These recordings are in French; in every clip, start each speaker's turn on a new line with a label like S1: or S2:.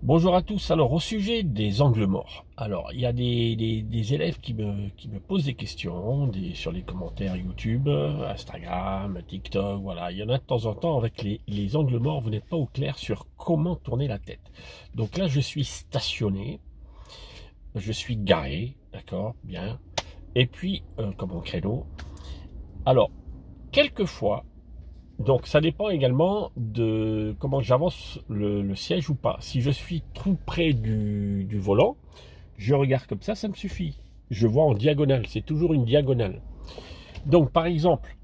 S1: Bonjour à tous. Alors, au sujet des angles morts, alors il y a des élèves qui me posent des questions sur les commentaires YouTube, Instagram, TikTok, voilà. Il y en a de temps en temps avec les angles morts, vous n'êtes pas au clair sur comment tourner la tête. Donc là, je suis stationné, je suis garé, d'accord, bien, et puis comme en créneau. Alors, quelquefois, donc ça dépend également de comment j'avance le siège ou pas. Si je suis tout près du volant, je regarde comme ça me suffit. Je vois en diagonale, c'est toujours une diagonale. Donc par exemple,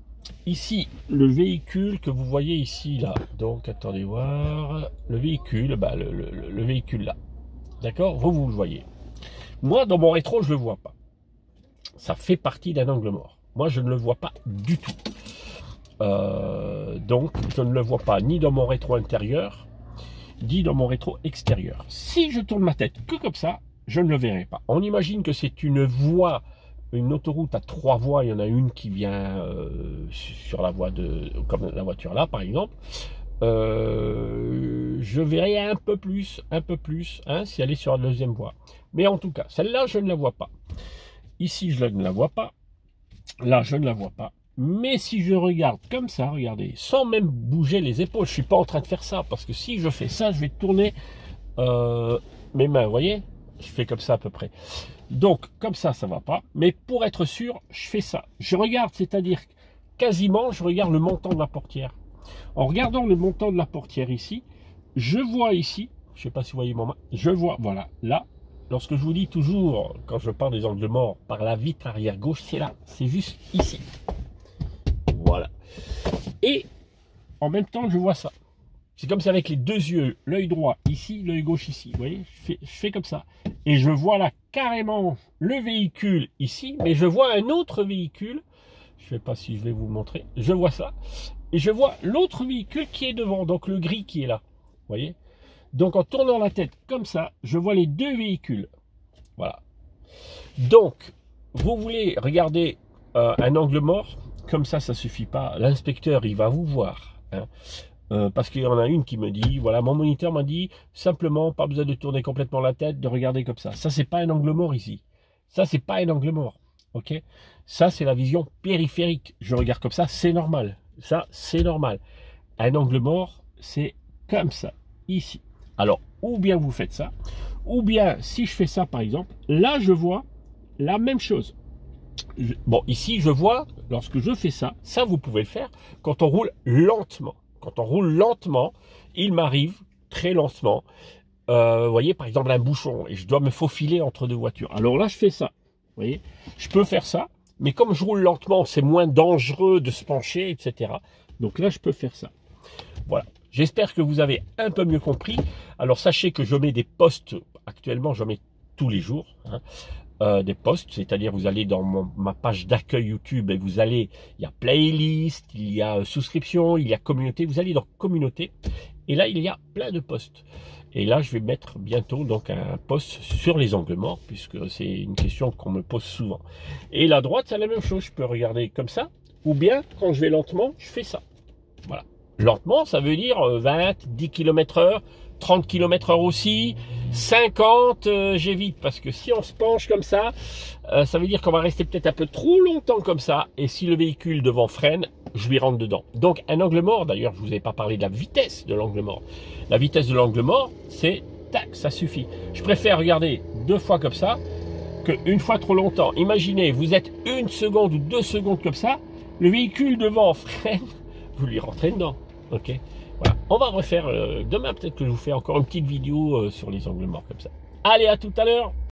S1: ici, le véhicule que vous voyez ici, là. Donc attendez voir, le véhicule, le véhicule là. D'accord, vous le voyez. Moi, dans mon rétro, je ne le vois pas. Ça fait partie d'un angle mort. Moi, je ne le vois pas du tout. Donc je ne le vois pas ni dans mon rétro intérieur ni dans mon rétro extérieur. Si je tourne ma tête que comme ça, je ne le verrai pas. On imagine que c'est une voie, une autoroute à 3 voies. Il y en a une qui vient sur la voie comme la voiture là par exemple. Je verrai un peu plus hein, si elle est sur la deuxième voie. Mais en tout cas, celle-là, je ne la vois pas. Ici, je ne la vois pas. Là, je ne la vois pas. Mais si je regarde comme ça, regardez, sans même bouger les épaules, je ne suis pas en train de faire ça, parce que si je fais ça, je vais tourner mes mains, vous voyez? Je fais comme ça à peu près. Donc, comme ça ne va pas. Mais pour être sûr, je fais ça. Je regarde, c'est-à-dire quasiment, je regarde le montant de la portière. En regardant le montant de la portière ici, je vois ici, je ne sais pas si vous voyez mon main, je vois, voilà, là, lorsque je vous dis toujours, quand je parle des angles morts, par la vitre arrière gauche, c'est là, c'est juste ici. Voilà. Et en même temps, je vois ça. C'est comme ça avec les deux yeux, l'œil droit ici, l'œil gauche ici. Vous voyez, je fais comme ça. Et je vois là carrément le véhicule ici, mais je vois un autre véhicule. Je ne sais pas si je vais vous montrer. Je vois ça. Et je vois l'autre véhicule qui est devant, donc le gris qui est là. Vous voyez? Donc en tournant la tête comme ça, je vois les deux véhicules. Voilà. Donc, vous voulez regarder un angle mort, comme ça suffit pas. L'inspecteur, il va vous voir. Hein. Parce qu'il y en a une qui me dit, voilà, mon moniteur m'a dit, simplement, pas besoin de tourner complètement la tête, de regarder comme ça. Ça, c'est pas un angle mort ici. Ça, c'est pas un angle mort. Ok? Ça, c'est la vision périphérique. Je regarde comme ça, c'est normal. Ça, c'est normal. Un angle mort, c'est comme ça, ici. Alors, ou bien vous faites ça, ou bien, si je fais ça, par exemple, là, je vois la même chose. Bon, ici, je vois, lorsque je fais ça, vous pouvez le faire quand on roule lentement. Quand on roule lentement, il m'arrive, très lentement, vous voyez, par exemple, un bouchon, et je dois me faufiler entre deux voitures. Alors là, je fais ça, vous voyez, je peux faire ça, mais comme je roule lentement, c'est moins dangereux de se pencher, etc. Donc là, je peux faire ça. Voilà. J'espère que vous avez un peu mieux compris. Alors, sachez que je mets des posts, actuellement, je mets tous les jours, hein. Des posts, c'est-à-dire vous allez dans ma page d'accueil YouTube et vous allez, il y a playlist, il y a souscription, il y a communauté, vous allez dans communauté et là il y a plein de posts. Et là je vais mettre bientôt donc un post sur les angles morts puisque c'est une question qu'on me pose souvent. Et la droite c'est la même chose, je peux regarder comme ça ou bien quand je vais lentement, je fais ça. Voilà. Lentement, ça veut dire 20, 10 km/h, 30 km/h aussi, 50, j'évite, parce que si on se penche comme ça, ça veut dire qu'on va rester peut-être un peu trop longtemps comme ça, et si le véhicule devant freine, je lui rentre dedans. Donc un angle mort, d'ailleurs, je ne vous ai pas parlé de la vitesse de l'angle mort. La vitesse de l'angle mort, c'est tac, ça suffit. Je préfère regarder 2 fois comme ça, qu'une fois trop longtemps. Imaginez, vous êtes 1 seconde ou 2 secondes comme ça, le véhicule devant freine, vous lui rentrez dedans. Ok, voilà. On va refaire demain, peut-être que je vous fais encore une petite vidéo sur les angles morts comme ça. Allez, à tout à l'heure.